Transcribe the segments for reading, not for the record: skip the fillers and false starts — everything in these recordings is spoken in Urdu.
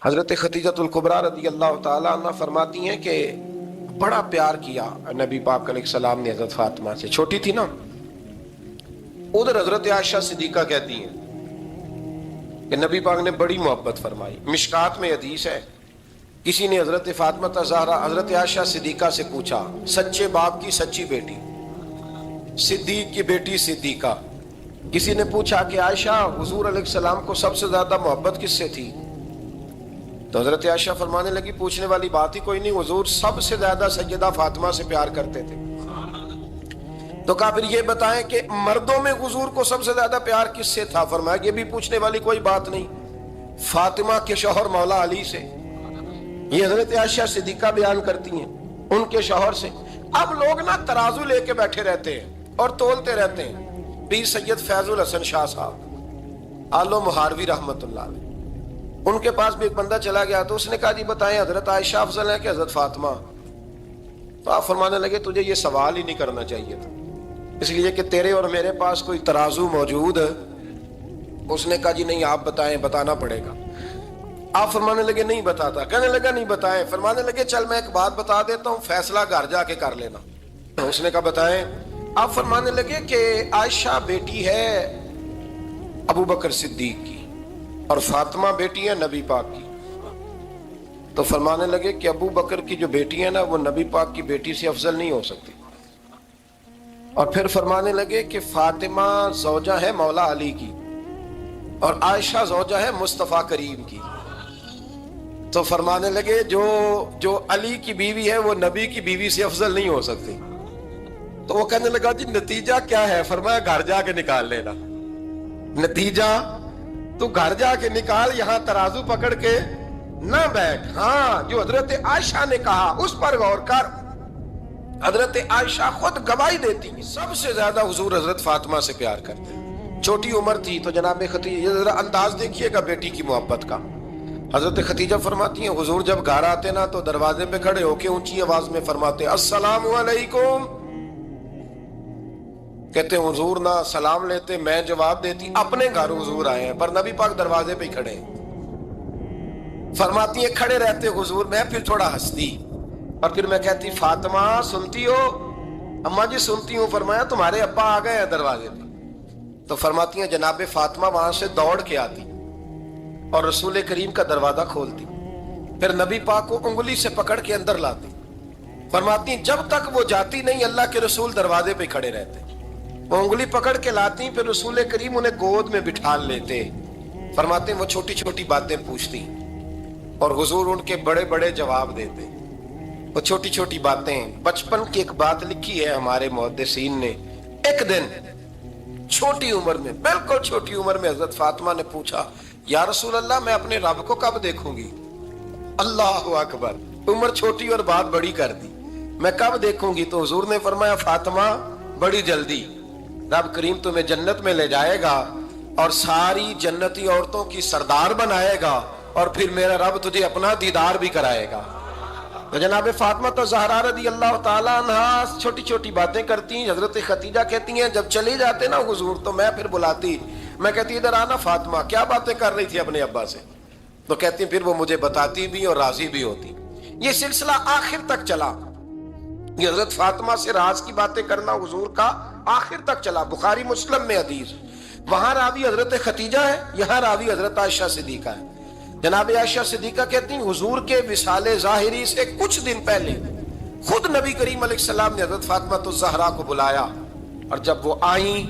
حضرت خدیجۃ الکبریٰ رضی اللہ تعالیٰ عنہ فرماتی ہیں کہ بڑا پیار کیا نبی پاک علیہ السلام نے حضرت فاطمہ سے، چھوٹی تھی نا۔ ادھر حضرت عائشہ صدیقہ کہتی ہیں کہ نبی پاک نے بڑی محبت فرمائی۔ مشکات میں حدیث ہے، کسی نے حضرت فاطمہ زہرا حضرت عائشہ صدیقہ سے پوچھا، سچے باپ کی سچی بیٹی، صدیق کی بیٹی صدیقہ، کسی نے پوچھا کہ عائشہ حضور علیہ السلام کو سب سے زیادہ محبت کس سے تھی؟ تو حضرت عائشہ فرمانے لگی پوچھنے والی بات ہی کوئی نہیں، حضور سب سے زیادہ سیدہ فاطمہ سے پیار کرتے تھے۔ تو کہا پھر یہ بتائیں کہ مردوں میں حضور کو سب سے زیادہ پیار کس سے تھا؟ فرمایا یہ بھی پوچھنے والی کوئی بات نہیں، فاطمہ کے شوہر مولا علی سے۔ یہ حضرت عائشہ صدیقہ بیان کرتی ہیں ان کے شوہر سے۔ اب لوگ نا ترازو لے کے بیٹھے رہتے ہیں اور تولتے رہتے ہیں۔ پیر سید فیض الحسن شاہ صاحب آلو مہاروی رحمت اللہ علیہ، ان کے پاس بھی ایک بندہ چلا گیا تو اس نے کہا جی بتائیں حضرت عائشہ افضل ہے کہ حضرت فاطمہ؟ تو آپ فرمانے لگے تجھے یہ سوال ہی نہیں کرنا چاہیے تھا، اس لیے کہ تیرے اور میرے پاس کوئی ترازو موجود ہے۔ اس نے کہا جی نہیں آپ بتائیں، بتانا پڑے گا۔ آپ فرمانے لگے نہیں بتاتا، کہنے لگا نہیں بتائیں۔ فرمانے لگے چل میں ایک بات بتا دیتا ہوں، فیصلہ گھر جا کے کر لینا۔ اس نے کہا بتائیں۔ آپ فرمانے لگے کہ عائشہ بیٹی ہے ابو بکر صدیق کی اور فاطمہ بیٹی ہے نبی پاک کی۔ تو فرمانے لگے کہ ابو بکر کی جو بیٹی ہے نا وہ نبی پاک کی بیٹی سے افضل نہیں ہو سکتی۔ اور پھر فرمانے لگے کہ فاطمہ زوجہ ہے مولا علی کی اور عائشہ زوجہ ہے مصطفیٰ کریم کی۔ تو فرمانے لگے جو علی کی بیوی ہے وہ نبی کی بیوی سے افضل نہیں ہو سکتی۔ تو وہ کہنے لگا جی نتیجہ کیا ہے؟ فرمایا گھر جا کے نکال لینا نتیجہ، تو گھر جا کے نکال، یہاں ترازو پکڑ کے نہ بیٹھ۔ ہاں جو حضرت عائشہ نے کہا اس پر غور کر۔ حضرت عائشہ خود گواہی دیتی سب سے زیادہ حضور حضرت فاطمہ سے پیار کرتے، چھوٹی عمر تھی تو جناب خدیجہ، ذرا انداز دیکھیے گا بیٹی کی محبت کا۔ حضرت خدیجہ فرماتی ہیں حضور جب گھر آتے نا تو دروازے پہ کھڑے ہو کے اونچی آواز میں فرماتے السلام علیکم۔ کہتے ہیں حضور نہ سلام لیتے، میں جواب دیتی، اپنے گھر حضور آئے ہیں پر نبی پاک دروازے پہ ہی کھڑے ہیں۔ فرماتی ہیں کھڑے رہتے حضور، میں پھر تھوڑا ہنستی اور پھر میں کہتی فاطمہ سنتی ہو؟ اماں جی سنتی ہوں۔ فرمایا تمہارے ابا آ گئے ہیں دروازے پہ۔ تو فرماتی ہیں جناب فاطمہ وہاں سے دوڑ کے آتی اور رسول کریم کا دروازہ کھولتی، پھر نبی پاک کو انگلی سے پکڑ کے اندر لاتی۔ فرماتی ہیں جب تک وہ جاتی نہیں اللہ کے رسول دروازے پہ کھڑے رہتے، وہ انگلی پکڑ کے لاتی، پھر رسول کریم انہیں گود میں بٹھا لیتے۔ فرماتے ہیں وہ چھوٹی چھوٹی باتیں پوچھتی اور حضور ان کے بڑے بڑے جواب دیتے۔ وہ چھوٹی چھوٹی باتیں، بچپن کی ایک بات لکھی ہے ہمارے محدثین نے، ایک دن چھوٹی عمر میں، بالکل چھوٹی عمر میں حضرت فاطمہ نے پوچھا یا رسول اللہ میں اپنے رب کو کب دیکھوں گی؟ اللہ اکبر، عمر چھوٹی اور بات بڑی کر دی، میں کب دیکھوں گی؟ تو حضور نے فرمایا فاطمہ بڑی جلدی، رب کریم تمہیں جنت میں لے جائے گا اور ساری جنتی عورتوں کی سردار بنائے گا اور پھر میرا رب تجھے اپنا دیدار بھی کرائے گا۔ تو جناب فاطمہ زہرا رضی اللہ تعالیٰ عنہا چھوٹی چھوٹی باتیں کرتی ہیں۔ حضرت خدیجہ کہتی ہیں جب چلی جاتے نا حضور تو میں پھر بلاتی، میں کہتی ادھر آنا فاطمہ، کیا باتیں کر رہی تھی اپنے ابا سے؟ تو کہتی پھر وہ مجھے بتاتی بھی اور راضی بھی ہوتی۔ یہ سلسلہ آخر تک چلا، یہ حضرت فاطمہ سے راز کی باتیں کرنا حضور کا آخر تک چلا۔ بخاری مسلم میں حدیث، وہاں راوی حضرت خدیجہ ہے، یہاں راوی حضرت عائشہ صدیقہ ہے۔ جناب عائشہ صدیقہ کہتی ہیں حضور کے وصال ظاہری سے کچھ دن پہلے خود نبی کریم علیہ السلام نے حضرت فاطمہ الزہرا کو بلایا، اور جب وہ آئیں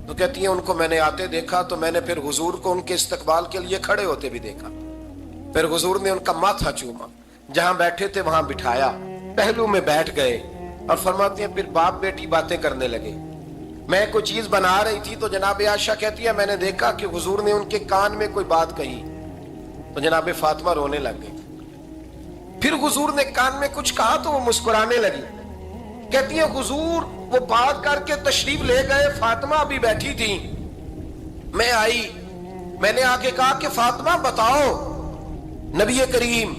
تو کہتی ہیں ان کو میں نے آتے دیکھا تو میں نے پھر حضور کو ان کے استقبال کے لیے کھڑے ہوتے بھی دیکھا، پھر حضور نے ان کا ماتھا چوما، جہاں بیٹھے تھے وہاں بٹھایا، پہلو میں بیٹھ گئے اور فرماتی ہیں پھر باپ بیٹی باتیں کرنے لگے۔ میں کوئی چیز بنا رہی تھی تو جناب عائشہ کہتی ہے میں نے دیکھا کہ حضور نے ان کے کان میں کوئی بات کہی تو جناب فاطمہ رونے لگ گئی۔ پھر حضور نے کان میں کچھ کہا تو وہ مسکرانے لگی۔ کہتی ہیں حضور وہ بات کر کے تشریف لے گئے، فاطمہ بھی بیٹھی تھی، میں آئی، میں نے آ کے کہا کہ فاطمہ بتاؤ نبی کریم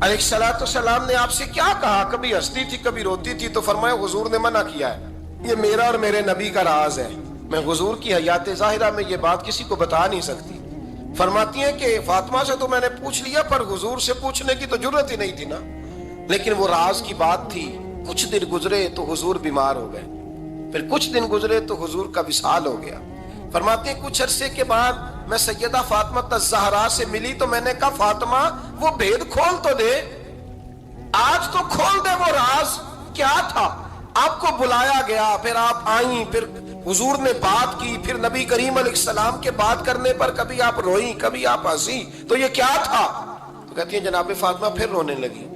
علیہ الصلوۃ والسلام نے آپ سے کیا کہا؟ کبھی ہنستی تھی کبھی روتی تھی۔ تو فرمایا حضور نے منع کیا ہے، یہ میرا اور میرے نبی کا راز ہے، میں حضور کی حیات ظاہرہ میں یہ بات کسی کو بتا نہیں سکتی، فرماتی ہیں کہ فاطمہ سے تو میں نے پوچھ لیا پر حضور سے پوچھنے کی تو جرت ہی نہیں تھی نا، لیکن وہ راز کی بات تھی۔ کچھ دن گزرے تو حضور بیمار ہو گئے، پھر کچھ دن گزرے تو حضور کا وصال ہو گیا۔ فرماتے ہیں کچھ عرصے کے بعد میں سیدہ فاطمہ الزہرا سے ملی تو میں نے کہا فاطمہ وہ بھید کھول تو دے، آج تو کھول دے وہ راز کیا تھا۔ آپ کو بلایا گیا، پھر آپ آئیں، پھر حضور نے بات کی، پھر نبی کریم علیہ السلام کے بات کرنے پر کبھی آپ روئیں کبھی آپ ہنسی، تو یہ کیا تھا؟ تو کہتی ہیں جناب فاطمہ پھر رونے لگی،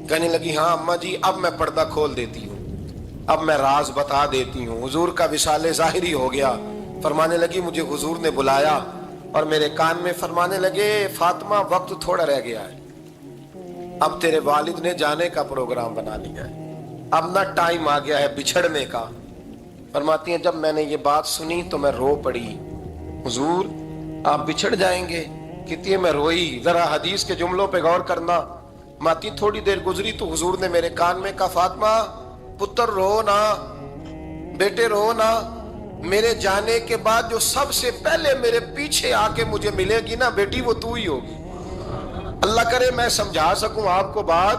کہنے لگی ہاں اماں جی اب میں پردہ کھول دیتی ہوں، اب میں راز بتا دیتی ہوں۔ حضور کا وصال ظاہری ہو گیا۔ فرمانے لگی مجھے حضور نے بلایا اور میرے کان میں فرمانے لگے فاطمہ وقت تھوڑا رہ گیا ہے، اب تیرے والد نے جانے کا پروگرام بنا لیا ہے، اب نہ ٹائم آ گیا ہے بچھڑنے کا۔ فرماتی ہیں جب میں نے یہ بات سنی تو میں رو پڑی، حضور آپ بچھڑ جائیں گے؟ کہتی ہے میں روئی۔ ذرا حدیث کے جملوں پہ غور کرنا۔ ماتی تھوڑی دیر گزری تو حضور نے میرے کان میں کہا فاطمہ پتر رو نا، بیٹے رو نا، میرے جانے کے بعد جو سب سے پہلے میرے پیچھے آ کے مجھے ملے گی نا بیٹی وہ تو ہی ہوگی۔ اللہ کرے میں سمجھا سکوں آپ کو بات۔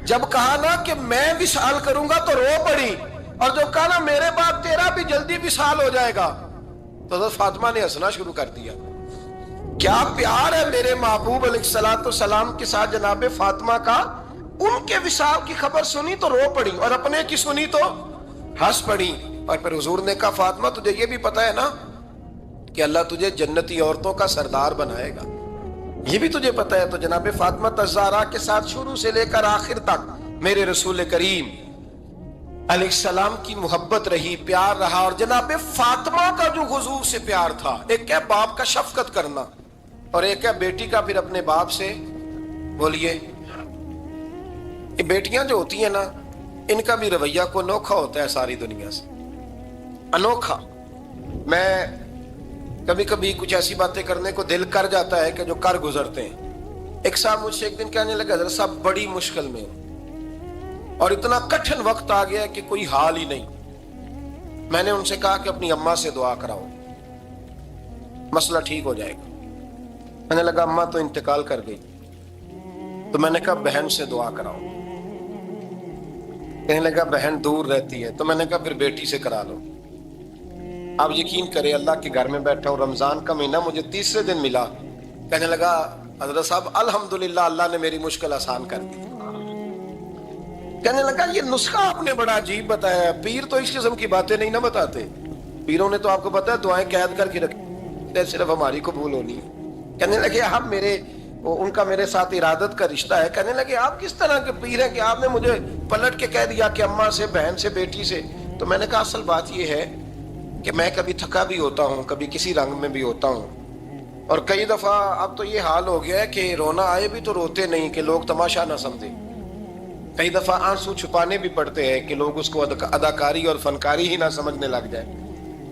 جب کہا نا کہ میں وصال کروں گا تو رو پڑی، اور جو کہا نا میرے بعد تیرا بھی جلدی وصال ہو جائے گا تو حضرت فاطمہ نے ہنسنا شروع کر دیا۔ کیا پیار ہے میرے محبوب علیہ السلام کے ساتھ جناب فاطمہ کا۔ ان کے وصال کی خبر سنی تو رو پڑی اور اپنے کی سنی تو ہنس پڑی۔ اور پھر حضور نے کہا فاطمہ تجھے یہ بھی پتا ہے نا کہ اللہ تجھے جنتی عورتوں کا سردار بنائے گا، یہ بھی تجھے پتا ہے۔ تو جناب فاطمہ الزہرا کے ساتھ شروع سے لے کر آخر تک میرے رسول کریم علیہ السلام کی محبت رہی، پیار رہا۔ اور جناب فاطمہ کا جو حضور سے پیار تھا، ایک ہے باپ کا شفقت کرنا اور ایک ہے بیٹی کا پھر اپنے باپ سے، بولیے یہ بیٹیاں جو ہوتی ہیں نا ان کا بھی رویہ کو انوکھا ہوتا ہے ساری دنیا سے، انوکھا۔ میں کبھی کبھی کچھ ایسی باتیں کرنے کو دل کر جاتا ہے کہ جو کر گزرتے ہیں۔ ایک صاحب مجھ سے ایک دن کہنے لگا حضرت صاحب بڑی مشکل میں ہوں اور اتنا کٹھن وقت آ گیا کہ کوئی حال ہی نہیں۔ میں نے ان سے کہا کہ اپنی اماں سے دعا کراؤ، مسئلہ ٹھیک ہو جائے گا۔ میں نے لگا اماں تو انتقال کر گئی، تو میں نے کہا بہن سے دعا کراؤ۔ کہنے لگا بہن دور رہتی ہے، تو میں نے کہا پھر بیٹی سے کرا لو۔ آپ یقین کریں اللہ کے گھر میں بیٹھا ہوں، رمضان کا مہینہ مجھے تیسرے دن ملا۔ کہنے لگا حضرت صاحب الحمدللہ اللہ نے میری مشکل آسان کر دی۔ کہنے لگا یہ نسخہ آپ نے بڑا عجیب بتایا ہے، پیر تو اس قسم کی باتیں نہیں نہ بتاتے، پیروں نے تو آپ کو پتا ہے دعائیں قید کر کے رکھی، صرف ہماری قبول ہونی ہے۔ کہنے لگے آپ ان کا میرے ساتھ ارادت کا رشتہ ہے۔ کہنے لگے آپ کس طرح کے پیر ہیں کہ آپ نے مجھے پلٹ کے کہہ دیا کہ اماں سے، بہن سے، بیٹی سے۔ تو میں نے کہا اصل بات یہ ہے کہ میں کبھی تھکا بھی ہوتا ہوں، کبھی کسی رنگ میں بھی ہوتا ہوں، اور کئی دفعہ اب تو یہ حال ہو گیا ہے کہ رونا آئے بھی تو روتے نہیں کہ لوگ تماشا نہ سمجھیں، کئی دفعہ آنسو چھپانے بھی پڑتے ہیں کہ لوگ اس کو اداکاری اور فنکاری ہی نہ سمجھنے لگ جائے۔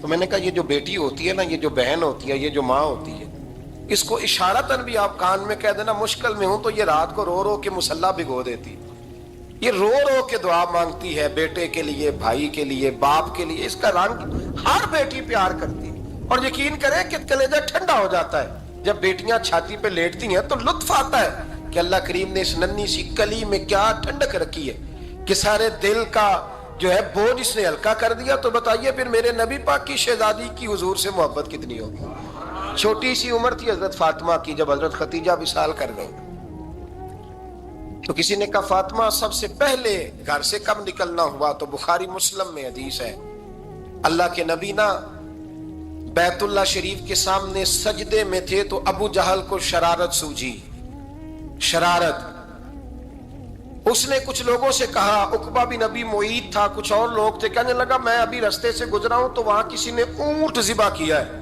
تو میں نے کہا یہ جو بیٹی ہوتی ہے نا، یہ جو بہن ہوتی ہے، یہ جو ماں ہوتی ہے، اس کو اشارتاً بھی آپ کان میں کہہ دینا مشکل میں ہوں تو یہ رات کو رو رو کے مصلی بھگو دیتی، یہ رو رو کے دعا مانگتی ہے بیٹے کے لیے، بھائی کے لیے، باپ کے لیے۔ اس کا رنگ ہر بیٹی پیار کرتی ہے، اور یقین کریں کہ کلیجہ ٹھنڈا ہو جاتا ہے جب بیٹیاں چھاتی پہ لیٹتی ہیں تو لطف آتا ہے کہ اللہ کریم نے اس ننھی سی کلی میں کیا ٹھنڈک رکھی ہے کہ سارے دل کا جو ہے بوجھ اس نے ہلکا کر دیا۔ تو بتائیے پھر میرے نبی پاک کی شہزادی کی حضور سے محبت کتنی ہوگی۔ چھوٹی سی عمر تھی حضرت فاطمہ کی جب حضرت خدیجہ وصال کر گئی، تو کسی نے کہا فاطمہ سب سے پہلے گھر سے کب نکلنا ہوا؟ تو بخاری مسلم میں حدیث ہے، اللہ کے نبی نا بیت اللہ شریف کے سامنے سجدے میں تھے تو ابو جہل کو شرارت سوجھی، شرارت۔ اس نے کچھ لوگوں سے کہا، عقبہ بن ابی معیط تھا، کچھ اور لوگ تھے، کہنے لگا میں ابھی رستے سے گزرا ہوں تو وہاں کسی نے اونٹ ذبح کیا ہے،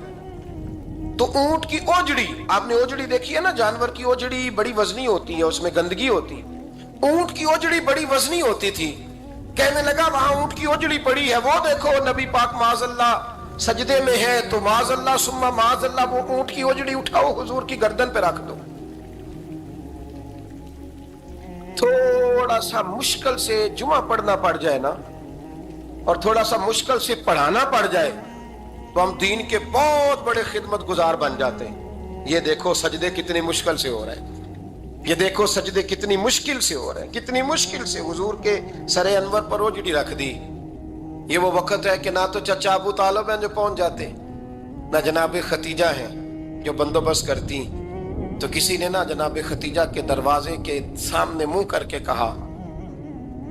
تو اونٹ کی اوجڑی، آپ نے اوجڑی دیکھی ہے نا، جانور کی اوجڑی بڑی وزنی ہوتی ہے، اس میں گندگی ہوتی ہے، اونٹ کی اوجڑی بڑی وزنی ہوتی تھی۔ کہنے لگا وہاں اونٹ کی اوجڑی پڑی ہے، وہ دیکھو نبی پاک معاذ اللہ سجدے میں ہے، تو معاذ اللہ ثم معاذ اللہ وہ اونٹ کی اوجڑی اٹھاؤ حضور کی گردن پہ رکھ دو۔ تھوڑا سا مشکل سے جمعہ پڑھنا پڑ جائے نا، اور تھوڑا سا مشکل سے پڑھانا پڑ جائے تو ہم دین کے بہت بڑے خدمت گزار بن جاتے ہیں، یہ دیکھو سجدے کتنی مشکل سے ہو رہے ہیں، یہ دیکھو سجدے کتنی مشکل سے ہو رہے ہیں، کتنی مشکل سے حضور کے سر انور پر اوجڑی رکھ دی۔ یہ وہ وقت ہے کہ نہ تو چچا ابو طالب ہیں جو پہنچ جاتے، نہ جناب ختیجہ ہیں جو بندوبست کرتی، تو کسی نے نہ جناب ختیجہ کے دروازے کے سامنے منہ کر کے کہا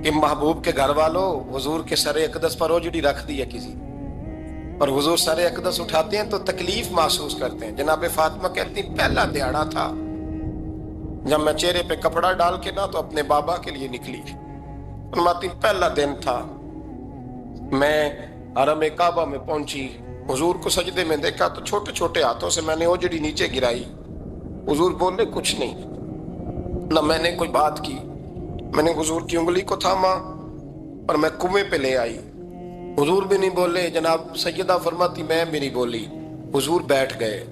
کہ محبوب کے گھر والوں، حضور کے سر اقدس پر اوجڑی رکھ دی ہے کسی، اور حضور سر اقدس اٹھاتے ہیں تو تکلیف محسوس کرتے ہیں۔ جناب فاطمہ کہتی پہلا دیہڑا تھا جب میں چہرے پہ کپڑا ڈال کے نہ تو اپنے بابا کے لیے نکلی، فرماتی پہلا دن تھا، میں حرم کعبہ میں پہنچی، حضور کو سجدے میں دیکھا تو چھوٹے چھوٹے ہاتھوں سے میں نے اوجڑی نیچے گرائی، حضور بولے کچھ نہیں، نہ میں نے کوئی بات کی، میں نے حضور کی انگلی کو تھاما اور میں کنویں پہ لے آئی، حضور بھی نہیں بولے، جناب سیدہ فرماتی میں بھی نہیں بولی، حضور بیٹھ گئے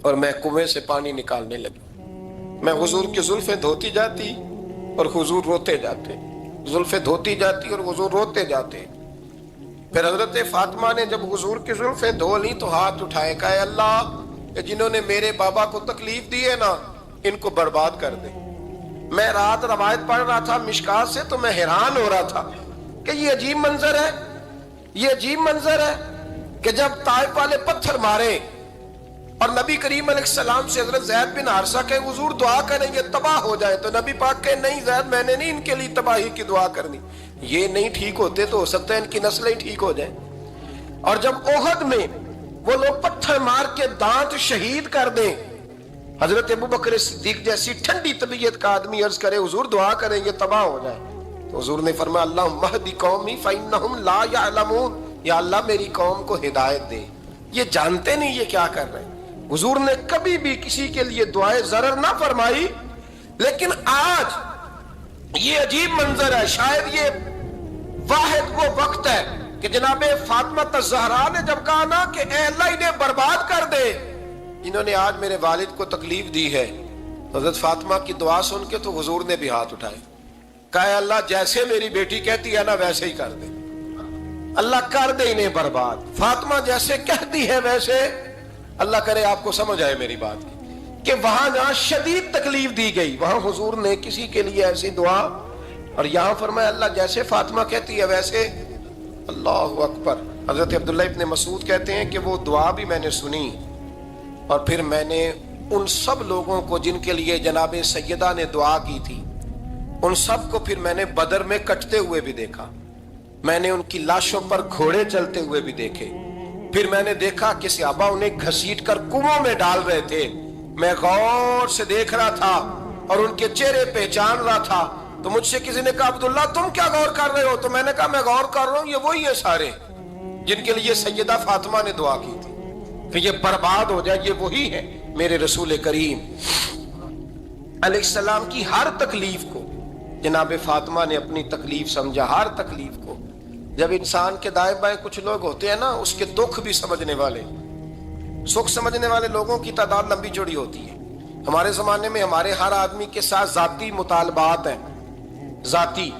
اور میں کنویں سے پانی نکالنے لگی، میں حضور کی زلفیں دھوتی جاتی اور حضور روتے جاتے، زلفیں دھوتی جاتی اور حضور روتے جاتے۔ پھر حضرت فاطمہ نے جب حضور کی زلفیں دھو لی تو ہاتھ اٹھائے، کہا اللہ کہ جنہوں نے میرے بابا کو تکلیف دی ہے نا ان کو برباد کر دے۔ میں رات روایت پڑھ رہا تھا مشکات سے تو میں حیران ہو رہا تھا کہ یہ عجیب منظر ہے، یہ عجیب منظر ہے کہ جب طائف والے پتھر مارے اور نبی کریم علیہ السلام سے حضرت زید بن حارثہ کہ حضور دعا کریں یہ تباہ ہو جائے، تو نبی پاک کہ نہیں زید میں نے نہیں ان کے لیے تباہی کی دعا کرنی، یہ نہیں ٹھیک ہوتے تو ہو سکتا ہے ان کی نسلیں ٹھیک ہو جائیں۔ اور جب احد میں وہ لوگ پتھر مار کے دانت شہید کر دیں، حضرت ابوبکر صدیق جیسی ٹھنڈی طبیعت کا آدمی عرض کرے حضور دعا کریں یہ تباہ ہو جائے، تو حضور نے فرمایا اللہم اہدی قومی فإنہم لا یعلمون، یا اللہ میری قوم کو ہدایت دے، یہ جانتے نہیں یہ کیا کر رہے ہیں۔ حضور نے کبھی بھی کسی کے لیے دعائے ضرر نہ فرمائی، لیکن آج یہ عجیب منظر ہے، شاید یہ واحد وہ وقت ہے کہ جناب فاطمہ الزہرا نے جب کہا نا کہ اے اللہ انہیں برباد کر دے جنہوں نے آج میرے والد کو تکلیف دی ہے، حضرت فاطمہ کی دعا سن کے تو حضور نے بھی ہاتھ اٹھائے، کہا اے اللہ جیسے میری بیٹی کہتی ہے نا ویسے ہی کر دے، اللہ کر دے انہیں برباد، فاطمہ جیسے کہتی ہے ویسے، اللہ کرے آپ کو سمجھ آئے میری بات کہ وہاں جہاں شدید تکلیف دی گئی وہاں حضور نے کسی کے لیے ایسی دعا، اور یہاں فرمایا اللہ جیسے فاطمہ کہتی ہے ویسے، اللہ اکبر۔ حضرت عبداللہ ابن مسعود کہتے ہیں کہ وہ دعا بھی میں نے سنی اور پھر میں نے ان سب لوگوں کو جن کے لیے جناب سیدہ نے دعا کی تھی ان سب کو پھر میں نے بدر میں کٹتے ہوئے بھی دیکھا، میں نے ان کی لاشوں پر گھوڑے چلتے ہوئے بھی دیکھے، پھر میں نے دیکھا کہ صحابہ انہیں گھسیٹ کر کنووں میں ڈال رہے تھے، میں غور سے دیکھ رہا تھا اور ان کے چہرے پہچان رہا تھا، تو مجھ سے کسی نے کہا عبداللہ تم کیا غور کر رہے ہو؟ تو میں نے کہا میں غور کر رہا ہوں یہ وہی ہیں سارے جن کے لیے سیدہ فاطمہ نے دعا کی تھی کہ یہ برباد ہو جائے، یہ وہی ہے میرے رسول کریم علیہ السلام کی ہر تکلیف کو جناب فاطمہ نے اپنی تکلیف سمجھا، ہر تکلیف کو۔ جب انسان کے دائیں بائیں کچھ لوگ ہوتے ہیں نا اس کے دکھ بھی سمجھنے والے، سکھ سمجھنے والے لوگوں کی تعداد لمبی چوڑی ہوتی ہے۔ ہمارے زمانے میں ہمارے ہر آدمی کے ساتھ ذاتی مطالبات ہیں، ذاتی،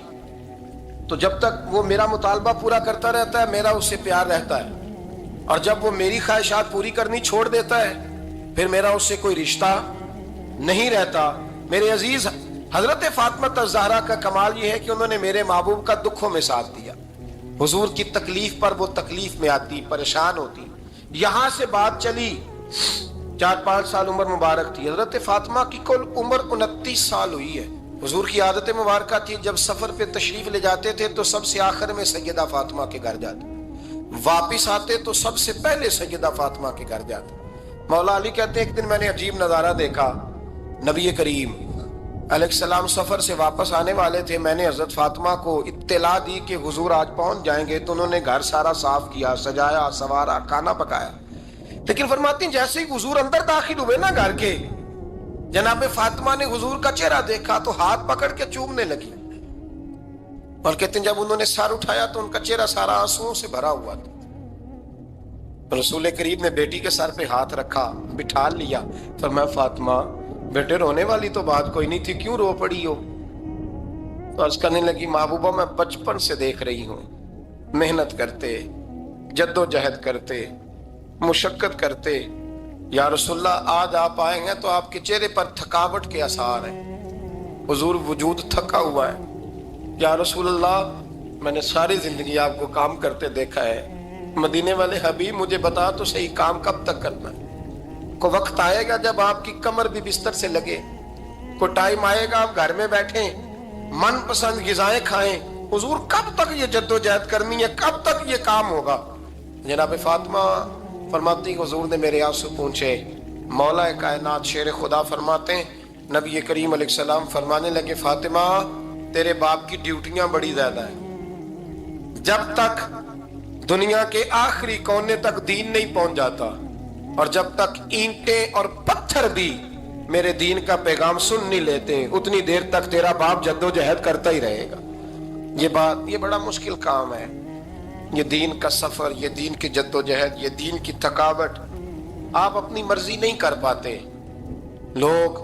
تو جب تک وہ میرا مطالبہ پورا کرتا رہتا ہے میرا اس سے پیار رہتا ہے، اور جب وہ میری خواہشات پوری کرنی چھوڑ دیتا ہے پھر میرا اس سے کوئی رشتہ نہیں رہتا۔ میرے عزیز حضرت فاطمہ الزہرا کا کمال یہ ہے کہ انہوں نے میرے محبوب کا دکھوں میں ساتھ دیا، حضور کی تکلیف پر وہ تکلیف میں آتی، پریشان ہوتی۔ یہاں سے بات چلی 4-5 سال عمر مبارک تھی، حضرت فاطمہ کی کل عمر 29 سال ہوئی ہے۔ حضور کی عادت مبارکہ تھی جب سفر پہ تشریف لے جاتے تھے تو سب سے آخر میں سیدہ فاطمہ کے گھر جاتے، واپس آتے تو سب سے پہلے سیدہ فاطمہ کے گھر جاتے۔ مولا علی کہتے ہیں ایک دن میں نے عجیب نظارہ دیکھا، نبی کریم علیہ السلام سفر سے واپس آنے والے تھے، میں نے حضرت فاطمہ کو اطلاع دی کہ حضور آج پہنچ جائیں گے، تو انہوں نے گھر سارا صاف کیا، سجایا، سنوارا، کھانا پکایا، لیکن فرماتی ہیں جیسے ہی حضور اندر داخل ہوئے نا گھر کے، جناب فاطمہ نے حضور کا چہرہ دیکھا تو ہاتھ پکڑ کے چومنے لگی، اور کہتے ہیں جب انہوں نے سر اٹھایا تو ان کا چہرہ سارا آنسوؤں سے بھرا ہوا تھا۔ رسول کریم نے بیٹی کے سر پہ ہاتھ رکھا، بٹھا لیا، فرمایا فاطمہ بیٹے رونے والی تو بات کوئی نہیں تھی، کیوں رو پڑی ہو؟ تو عرض کرنے لگی محبوبہ میں بچپن سے دیکھ رہی ہوں محنت کرتے، جد و جہد کرتے، مشقت کرتے، یا رسول اللہ آج آپ آئے ہیں تو آپ کے چہرے پر تھکاوٹ کے آثار ہیں، حضور وجود تھکا ہوا ہے۔ یا رسول اللہ میں نے ساری زندگی آپ کو کام کرتے دیکھا ہے، مدینے والے حبیب مجھے بتا تو صحیح کام کب تک کرنا ہے؟ کو وقت آئے گا جب آپ کی کمر بھی بستر سے لگے، کو ٹائم آئے گا آپ گھر میں بیٹھیں من پسند غذائیں کھائیں، حضور کب تک یہ جدوجہد کرنی ہے، کب تک یہ کام ہوگا؟ جناب فاطمہ فرماتی حضور نے میرے آنسو پوچھے۔ مولا کائنات شیر خدا فرماتے ہیں نبی کریم علیہ السلام فرمانے لگے فاطمہ تیرے باپ کی ڈیوٹیاں بڑی زیادہ ہیں، جب تک دنیا کے آخری کونے تک دین نہیں پہنچ جاتا اور جب تک اینٹیں اور پتھر بھی میرے دین کا پیغام سن نہیں لیتے اتنی دیر تک تیرا باپ جدوجہد کرتا ہی رہے گا۔ یہ بڑا مشکل کام ہے، یہ دین کا سفر، یہ دین کی جدوجہد، یہ دین کی تھکاوٹ۔ آپ اپنی مرضی نہیں کر پاتے، لوگ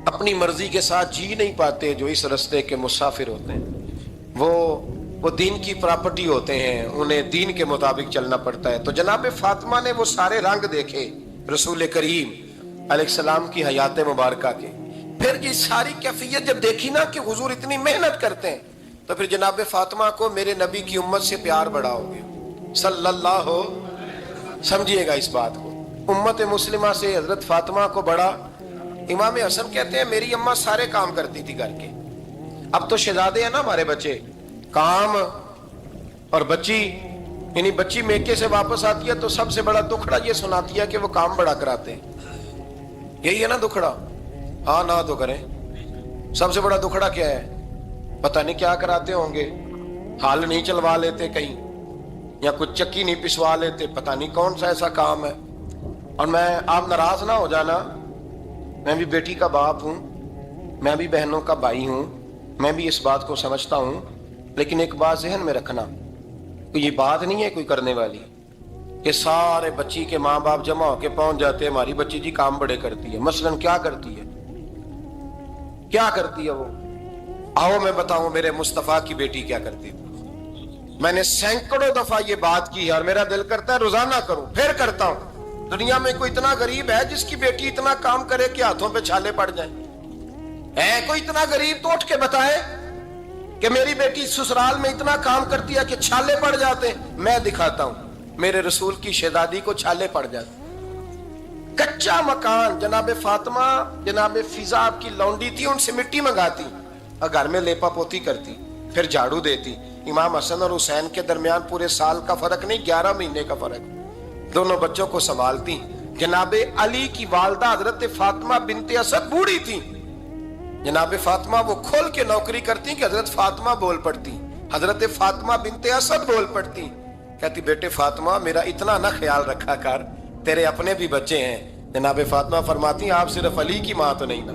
اپنی مرضی کے ساتھ جی نہیں پاتے جو اس رستے کے مسافر ہوتے ہیں، وہ دین کی پراپرٹی ہوتے ہیں، انہیں دین کے مطابق چلنا پڑتا ہے۔ تو جناب فاطمہ نے وہ سارے رنگ دیکھے رسول کریم علیہ السلام کی حیات مبارکہ کے، پھر یہ ساری کیفیت جب دیکھی نا کہ حضور اتنی محنت کرتے ہیں تو پھر جناب فاطمہ کو میرے نبی کی امت سے پیار بڑا ہو گیا صلی اللہ ہو۔ سمجھیے گا اس بات کو، امت مسلمہ سے حضرت فاطمہ کو بڑا۔ امام حسن کہتے ہیں میری اماں سارے کام کرتی تھی گھر کے، اب تو شہزادے ہیں نا ہمارے بچے، کام اور بچی، یعنی بچی میکے سے واپس آتی ہے تو سب سے بڑا دکھڑا یہ سناتی ہے کہ وہ کام بڑا کراتے ہیں۔ یہی ہے نا دکھڑا؟ ہاں نہ تو کریں، سب سے بڑا دکھڑا کیا ہے؟ پتہ نہیں کیا کراتے ہوں گے، ہال نہیں چلوا لیتے کہیں، یا کچھ چکی نہیں پسوا لیتے، پتہ نہیں کون سا ایسا کام ہے۔ اور آپ ناراض نہ ہو جانا، میں بھی بیٹی کا باپ ہوں، میں بھی بہنوں کا بھائی ہوں، میں بھی اس بات کو سمجھتا ہوں، لیکن ایک بات ذہن میں رکھنا، یہ بات نہیں ہے کوئی کرنے والی کہ سارے بچی کے ماں باپ جمع ہو کے پہنچ جاتے ہیں ہماری بچی جی کام بڑے کرتی ہے۔ مثلاً کیا کرتی ہے؟ کیا کرتی ہے وہ؟ آؤ میں بتاؤں میرے مصطفیٰ کی بیٹی کیا کرتی ہے۔ میں نے سینکڑوں دفعہ یہ بات کی ہے اور میرا دل کرتا ہے روزانہ کروں، پھر کرتا ہوں۔ دنیا میں کوئی اتنا غریب ہے جس کی بیٹی اتنا کام کرے کہ ہاتھوں پہ چھالے پڑ جائیں؟ ہے کوئی اتنا غریب تو اٹھ کے بتائے کہ میری بیٹی سسرال میں اتنا کام کرتی ہے کہ چھالے پڑ جاتے ہیں؟ میں دکھاتا ہوں، میرے رسول کی شہزادی کو چھالے پڑ جاتے۔ کچا مکان، جناب فاطمہ جناب فضا آپ کی لونڈی تھی، ان سے مٹی منگاتی اور گھر میں لیپا پوتی کرتی، پھر جھاڑو دیتی۔ امام حسن اور حسین کے درمیان پورے سال کا فرق نہیں، 11 مہینے کا فرق، دونوں بچوں کو سنبھالتی۔ جناب علی کی والدہ حضرت فاطمہ بنت اسد بوڑھی تھی، جناب فاطمہ وہ کھول کے نوکری کرتی کہ حضرت فاطمہ بول پڑتی، حضرت فاطمہ بنت اسد بول پڑتی، کہتی بیٹے فاطمہ میرا اتنا نہ خیال رکھا کر، تیرے اپنے بھی بچے ہیں۔ جناب فاطمہ فرماتی آپ صرف علی کی ماں تو نہیں نا،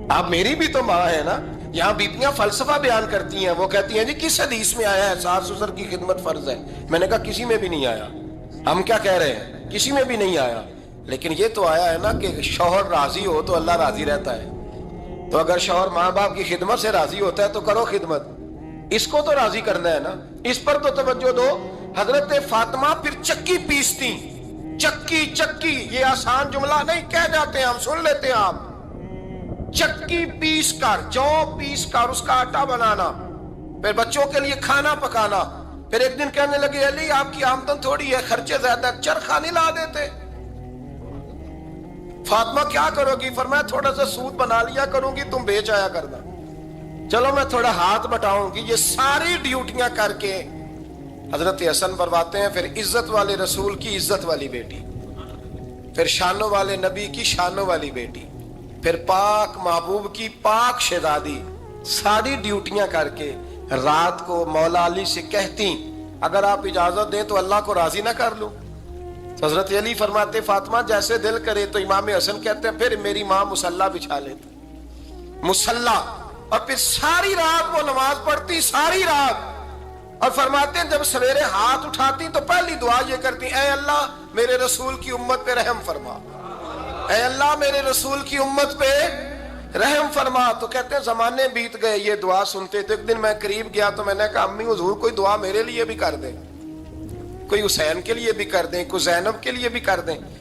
آپ میری بھی تو ماں ہے نا۔ یہاں بیبیاں فلسفہ بیان کرتی ہیں، وہ کہتی ہیں جی کس حدیث میں آیا ہے ساس سسر کی خدمت فرض ہے؟ میں نے کہا کسی میں بھی نہیں آیا۔ ہم کیا کہہ رہے ہیں؟ کسی میں بھی نہیں آیا، لیکن یہ تو آیا ہے نا کہ شوہر راضی ہو تو اللہ راضی رہتا ہے۔ تو اگر شوہر ماں باپ کی خدمت سے راضی ہوتا ہے تو کرو خدمت، اس کو تو راضی کرنا ہے نا، اس پر تو توجہ دو۔ حضرت فاطمہ پھر چکی پیستی، چکی چکی، یہ آسان جملہ نہیں، کہہ جاتے ہیں ہم، سن لیتے ہیں آپ۔ چکی پیس کر، جو پیس کر اس کا آٹا بنانا، پھر بچوں کے لیے کھانا پکانا۔ پھر ایک دن کہنے لگے علی آپ کی آمدن تھوڑی ہے، خرچے زیادہ، چرخہ نہیں لا دیتے؟ فاطمہ کیا کرو گی؟ فرمایا تھوڑا سا سود بنا لیا کروں گی، تم بیچ آیا کرنا۔ چلو میں تھوڑا ہاتھ بٹاؤں گی۔ یہ ساری ڈیوٹیاں کر کے حضرت حسن فرماتے ہیں پھر عزت والے رسول کی عزت والی بیٹی، پھر شانوں والے نبی کی شانوں والی بیٹی، پھر پاک محبوب کی پاک شہزادی، ساری ڈیوٹیاں کر کے رات کو مولا علی سے کہتی اگر آپ اجازت دیں تو اللہ کو راضی نہ کر لوں؟ تو حضرت علی فرماتے فاطمہ جیسے دل کرے۔ تو امام حسن کہتے ہیں پھر میری ماں مصلی بچھا لیتی، مصلی، اور پھر ساری رات وہ نماز پڑھتی، ساری رات۔ اور فرماتے ہیں جب سویرے ہاتھ اٹھاتی تو پہلی دعا یہ کرتی اے اللہ میرے رسول کی امت پہ رحم فرما، اے اللہ میرے رسول کی امت پہ رحم فرما۔ تو کہتے ہیں زمانے بیت گئے یہ دعا سنتے تھے۔ ایک دن میں قریب گیا تو میں نے کہا امی حضور کوئی دعا میرے لیے بھی کر دیں، کوئی حسین کے لیے بھی کر دیں، کوئی زینب کے لیے بھی کر دیں۔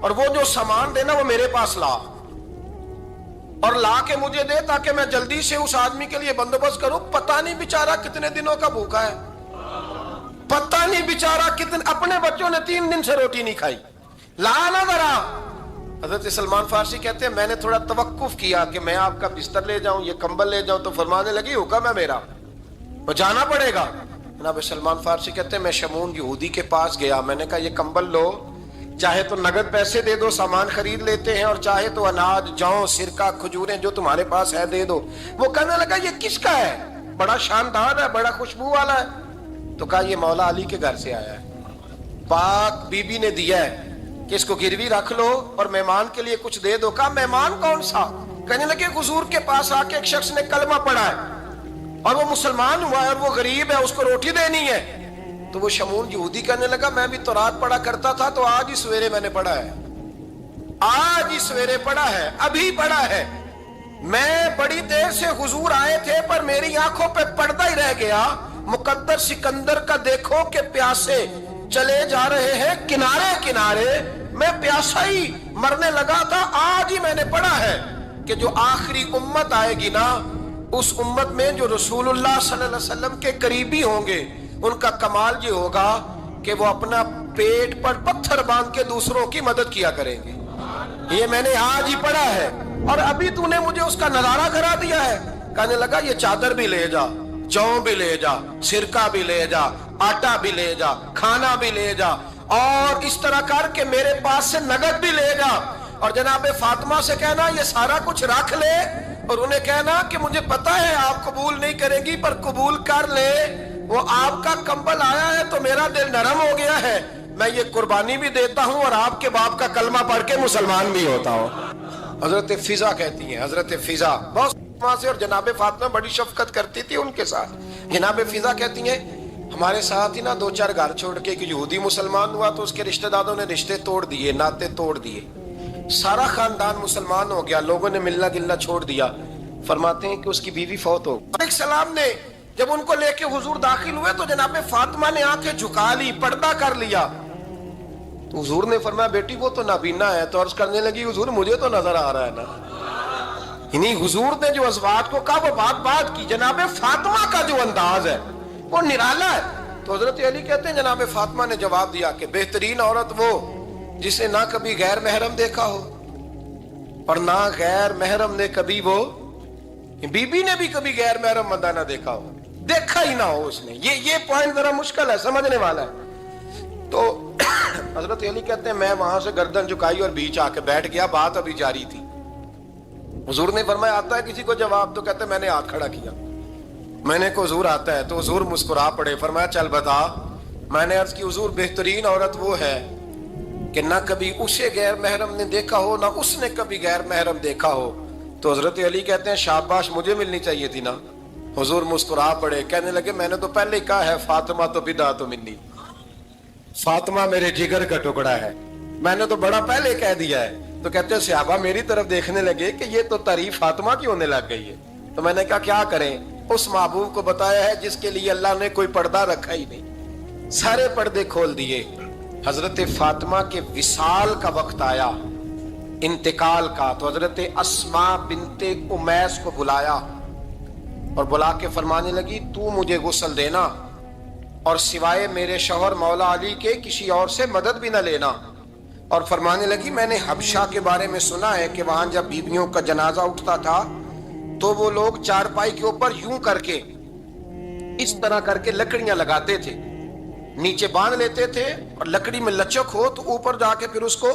اور وہ جو سامان دینا وہ میرے پاس لا، اور لا کے مجھے دے تاکہ میں جلدی سے اس آدمی کے لیے بندوبست کروں. پتہ نہیں بیچارہ کتنے دنوں کا بھوکا ہے، پتہ نہیں بیچارہ کتنے، اپنے بچوں نے 3 دن سے روٹی نہیں کھائی. لا نہ ذرا. حضرت سلمان فارسی کہتے ہیں میں نے تھوڑا توقف کیا کہ میں آپ کا بستر لے جاؤں، یہ کمبل لے جاؤں، تو فرمانے لگی حکم ہے میرا، وہ جانا پڑے گا. جناب سلمان فارسی کہتے ہیں میں شمون یہودی کے پاس گیا، میں نے کہا یہ کمبل لو، چاہے تو نگد پیسے دے دو، سامان خرید لیتے ہیں، اور چاہے تو اناج، جوں، سرکہ، کھجوریں جو تمہارے پاس ہے دے دو. وہ کہنے لگا یہ کس کا ہے؟ بڑا شاندار ہے، بڑا خوشبو والا ہے. تو کہا یہ مولا علی کے گھر سے آیا ہے، پاک بی بی نے دیا ہے کہ اس کو گروی رکھ لو اور مہمان کے لیے کچھ دے دو. کہا مہمان کون سا؟ کہنے لگے حضور کے پاس آ کے ایک شخص نے کلمہ پڑھا ہے اور وہ مسلمان ہوا ہے اور وہ غریب ہے، اس کو روٹی دینی ہے. تو وہ شمون یہودی کہنے لگا میں بھی تورات پڑھا کرتا تھا، تو آج ہی سویرے میں نے پڑھا ہے، آج ہی سویرے پڑھا ہے، ابھی پڑھا ہے. میں بڑی دیر سے حضور آئے تھے پر میری آنکھوں پہ پردہ ہی رہ گیا. مقدر سکندر کا دیکھو کہ پیاسے چلے جا رہے ہیں کنارے کنارے، میں پیاسا ہی مرنے لگا تھا. آج ہی میں نے پڑھا ہے کہ جو آخری امت آئے گی نا، اس امت میں جو رسول اللہ صلی اللہ علیہ وسلم کے قریبی ہوں گے، ان کا کمال یہ ہوگا کہ وہ اپنا پیٹ پر پتھر باندھ کے دوسروں کی مدد کیا کریں گے. یہ میں نے آج ہی پڑھا ہے اور ابھی تو نے مجھے اس کا نظارہ کرا دیا ہے. کہنے لگا یہ چادر بھی لے جا، جوں بھی لے جا، سرکہ بھی لے جا، آٹا بھی لے جا، کھانا بھی لے جا، اور اس طرح کر کے میرے پاس سے نگد بھی لے جا. اور جناب فاطمہ سے کہنا یہ سارا کچھ رکھ لے، اور انہیں کہنا کہ مجھے پتا ہے آپ قبول نہیں کرے گی پر قبول کر لے، وہ آپ کا کمبل آیا ہے تو میرا دل نرم ہو گیا ہے، میں یہ قربانی بھی دیتا ہوں اور آپ کے باپ کا کلمہ پڑھ کے مسلمان بھی ہوتا ہوں. حضرت فضا کہتی ہیں، حضرت فضا بہت سے، اور جناب فاطمہ بڑی شفقت کرتی تھی ان کے ساتھ. جناب فضا کہتی ہیں ہمارے ساتھ ہی نا 2-4 گھر چھوڑ کے ایک یہودی مسلمان ہوا تو اس کے رشتہ داروں نے رشتے توڑ دیے، ناطے توڑ دیے، سارا خاندان مسلمان ہو گیا، لوگوں نے ملنا گلنا چھوڑ دیا. فرماتے ہیں کہ اس کی بیوی فوت ہو. علیہ السلام نے جب ان کو لے کے حضور داخل ہوئے تو جناب فاطمہ نے آنکھیں جھکا لی، پردہ کر لیا. تو حضور نے فرمایا بیٹی وہ تو نابینا ہے. تو عرض کرنے لگی حضور مجھے تو نظر آ رہا ہے نا. یعنی حضور نے جو ازواج کو کہا وہ بات کی. جناب فاطمہ کا جو انداز ہے وہ نرالا ہے. تو حضرت علی کہتے ہیں جناب فاطمہ نے جواب دیا کہ بہترین عورت وہ جس نے نہ کبھی غیر محرم دیکھا ہو اور نہ غیر محرم نے کبھی، وہ بی بی نے بھی کبھی غیر محرم بندہ نہ دیکھا ہو، دیکھا ہی نہ ہو اس نے. یہ پوائنٹ ذرا مشکل ہے، سمجھنے والا ہے. تو حضرت علی کہتے ہیں میں وہاں سے گردن جھکائی اور بیچ آ کے بیٹھ گیا، بات ابھی جاری تھی. حضور نے فرمایا آتا ہے کسی کو جواب؟ تو کہتے ہیں میں نے ہاتھ کھڑا کیا. میں نے کو حضور آتا ہے. تو حضور مسکرا پڑے، فرمایا چل بتا. میں نے عرض کی حضور بہترین عورت وہ ہے کہ نہ کبھی اسے غیر محرم نے دیکھا ہو نہ اس نے کبھی غیر محرم دیکھا ہو. تو حضرت علی کہتے ہیں شاباش، مجھے ملنی چاہیے تھی نا. حضور مسکرا پڑے، کہنے لگے میں نے تو پہلے ہی کہا ہے فاطمہ تو بدعت منی، فاطمہ میرے جگر کا ٹکڑا ہے، میں نے تو بڑا پہلے کہہ دیا ہے. تو کہتے ہیں صحابہ میری طرف دیکھنے لگے کہ یہ تو تعریف فاطمہ کی ہونے لگ گئی ہے. تو میں نے کہا کیا کریں؟ اس محبوب کو بتایا ہے جس کے لیے اللہ نے کوئی پردہ رکھا ہی نہیں، سارے پردے کھول دیے. حضرت فاطمہ کے وصال کا وقت آیا، انتقال کا. تو حضرت اسماء بنت امیس کو بلایا اور بلا کے فرمانے لگی تو مجھے غسل دینا اور سوائے میرے شوہر مولا علی کے کسی اور سے مدد بھی نہ لینا. اور فرمانے لگی میں نے حبشہ کے بارے میں سنا ہے کہ وہاں جب بیویوں کا جنازہ اٹھتا تھا تو وہ لوگ چارپائی کے اوپر یوں کر کے اس طرح کر کے لکڑیاں لگاتے تھے، نیچے باندھ لیتے تھے اور لکڑی میں لچک ہو تو اوپر جا کے پھر اس کو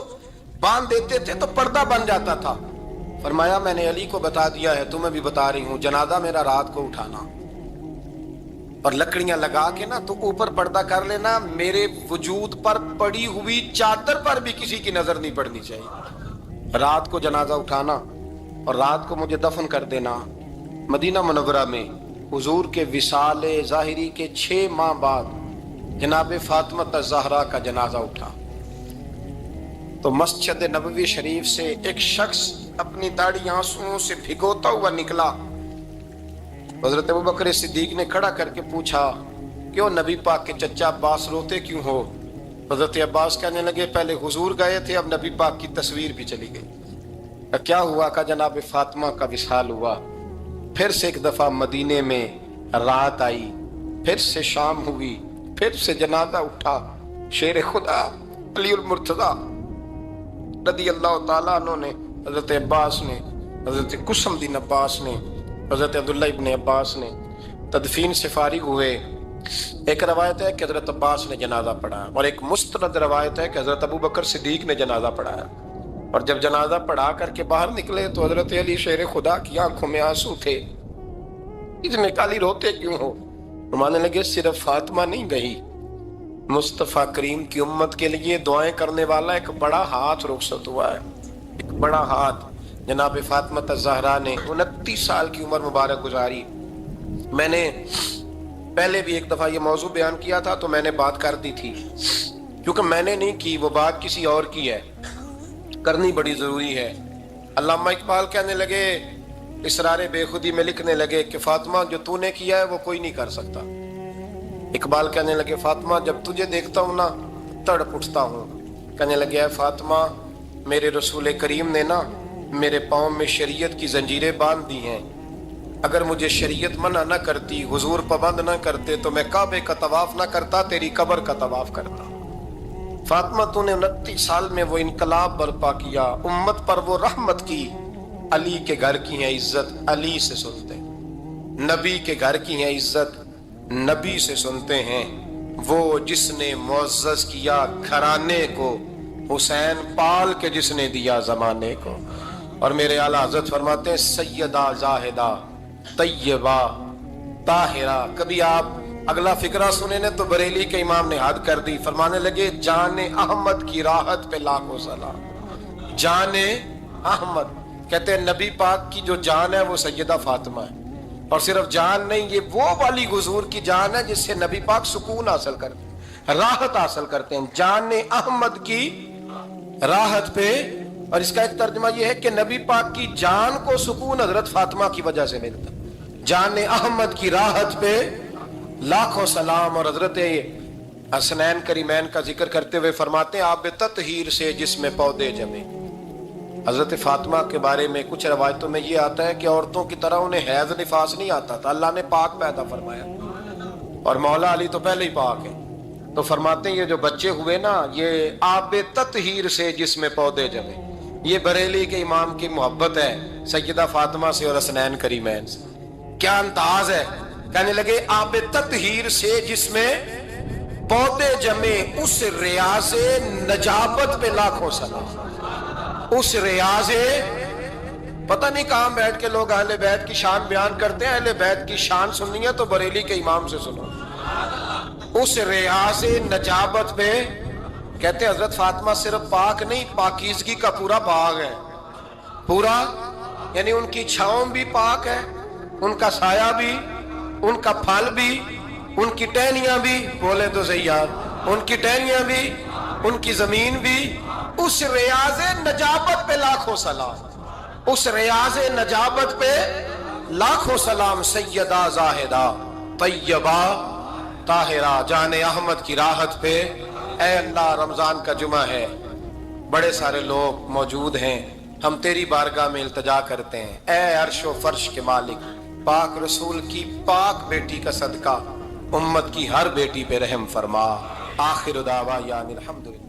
باندھ دیتے تھے تو پردہ بن جاتا تھا. فرمایا میں نے علی کو بتا دیا ہے، تمہیں بھی بتا رہی ہوں، جنازہ میرا رات کو اٹھانا اور لکڑیاں لگا کے نا تو اوپر پردہ کر لینا، میرے وجود پر پڑی ہوئی چادر پر بھی کسی کی نظر نہیں پڑنی چاہیے. رات کو جنازہ اٹھانا اور رات کو مجھے دفن کر دینا. مدینہ منورہ میں حضور کے وصال ظاہری کے 6 ماہ بعد جناب فاطمہ الزہرا کا جنازہ اٹھا تو مسجد نبوی شریف سے ایک شخص اپنی داڑھی آنسوؤں سے بھگوتا ہوا نکلا. حضرت ابوبکر صدیق نے کھڑا کر کے پوچھا کیوں نبی پاک کے چچا عباس روتے کیوں ہو؟ حضرت عباس کہنے لگے پہلے حضور گئے تھے، اب نبی پاک کی تصویر بھی چلی گئی۔ کیا ہوا؟ کہ جناب فاطمہ کا وصال ہوا، پھر سے ایک دفعہ مدینے میں رات آئی، پھر سے شام ہوئی، پھر سے جنازہ اٹھا۔ شیر خدا علی المرتضیٰ رضی اللہ تعالیٰ عنہ نے، حضرت عباس نے، حضرت قسم بن عباس نے، حضرت عبداللہ ابن عباس نے تدفین سے فارغ ہوئے۔ ایک روایت ہے کہ حضرت عباس نے جنازہ پڑھا، اور ایک مستند روایت ہے کہ حضرت ابو بکر صدیق نے جنازہ پڑھایا۔ اور جب جنازہ پڑھا کر کے باہر نکلے تو حضرت علی شیر خدا کی آنکھوں میں آنسو تھے۔ اتنے کالی روتے کیوں ہو؟ ماننے لگے صرف فاطمہ نہیں گئی، مصطفیٰ کریم کی امت کے لیے دعائیں کرنے والا ایک بڑا ہاتھ رخصت ہوا ہے، ایک بڑا ہاتھ۔ جناب فاطمہ الزہرا نے 29 سال کی عمر مبارک گزاری۔ میں نے پہلے بھی ایک دفعہ یہ موضوع بیان کیا تھا تو میں نے بات کر دی تھی، کیونکہ میں نے نہیں کی، وہ بات کسی اور کی ہے، کرنی بڑی ضروری ہے۔ علامہ اقبال کہنے لگے، اسرار بے خودی میں لکھنے لگے کہ فاطمہ جو تو نے کیا ہے وہ کوئی نہیں کر سکتا۔ اقبال کہنے لگے فاطمہ جب تجھے دیکھتا ہوں نا تڑپ اٹھتا ہوں۔ کہنے لگے اے فاطمہ میرے رسول کریم نے نا میرے پاؤں میں شریعت کی زنجیریں باندھ دی ہیں، اگر مجھے شریعت منع نہ کرتی، حضور پابند نہ کرتے تو میں کعبے کا طواف نہ کرتا، تیری قبر کا طواف کرتا۔ فاطمہ تو نے 29 سال میں وہ انقلاب برپا کیا، امت پر وہ رحمت کی۔ علی کے گھر کی ہے عزت، علی سے سنتے ہیں، نبی کے گھر کی ہے عزت، نبی سے سنتے ہیں۔ وہ جس نے معزز کیا گھرانے کو، حسین پال کے جس نے دیا زمانے کو۔ اور میرے اعلیٰ حضرت فرماتے ہیں سیدہ زاہدہ طیبہ طاہرہ۔ کبھی آپ اگلا فقرہ سنے نے تو بریلی کے امام نے حد کر دی، فرمانے لگے جان احمد کی راحت پہ لاکھوں سلام۔ جان احمد کہتے ہیں نبی پاک کی جو جان ہے وہ سیدہ فاطمہ ہے، اور صرف جان نہیں، یہ وہ والی حضور کی جان ہے جس سے نبی پاک سکون حاصل کرتے ہیں، راحت حاصل کرتے ہیں۔ جان احمد کی راحت پہ، اور اس کا ایک ترجمہ یہ ہے کہ نبی پاک کی جان کو سکون حضرت فاطمہ کی وجہ سے ملتا۔ جان احمد کی راحت پہ لاکھوں سلام۔ اور حضرت حسنین کریمین کا ذکر کرتے ہوئے فرماتے ہیں آب تطہیر سے جس میں پودے جمے۔ حضرت فاطمہ کے بارے میں کچھ روایتوں میں یہ آتا ہے کہ عورتوں کی طرح انہیں حیض نفاس نہیں آتا تھا، اللہ نے پاک پیدا فرمایا، اور مولا علی تو پہلے ہی پاک ہے۔ تو فرماتے ہیں یہ جو بچے ہوئے نا یہ آب تطہیر سے جس میں پودے جمے، یہ بریلی کے امام کی محبت ہے سیدہ فاطمہ سے اور حسنین کریمین سے۔ کیا انداز ہے! کہنے لگے آب تطہیر سے جس میں پودے جمے، اس ریاض نجابت پہ لاکھوں سلام۔ اس ریاض، پتہ نہیں کہاں بیٹھ کے لوگ اہل بیت کی شان بیان کرتے ہیں، اہل بیت کی شان سننی ہے تو بریلی کے امام سے سنو۔ اس ریاض نجابت پہ کہتے ہیں حضرت فاطمہ صرف پاک نہیں، پاکیزگی کا پورا باغ ہے، پورا، یعنی ان کی چھاؤں بھی پاک ہے، ان کا سایہ بھی، ان کا پھل بھی، ان کی ٹہنیاں بھی، بولے تو صحیح یار، ان کی ٹہنیاں بھی، ان کی زمین بھی۔ اس ریاض نجابت پہ لاکھوں سلام، اس ریاض نجابت پہ لاکھوں سلام۔ سیدہ زاہدہ طیبہ طاہرہ، جان احمد کی راحت پہ۔ اے اللہ رمضان کا جمعہ ہے، بڑے سارے لوگ موجود ہیں، ہم تیری بارگاہ میں التجا کرتے ہیں، اے عرش و فرش کے مالک، پاک رسول کی پاک بیٹی کا صدقہ امت کی ہر بیٹی پہ رحم فرما۔ آخر دعوانا الحمدللہ۔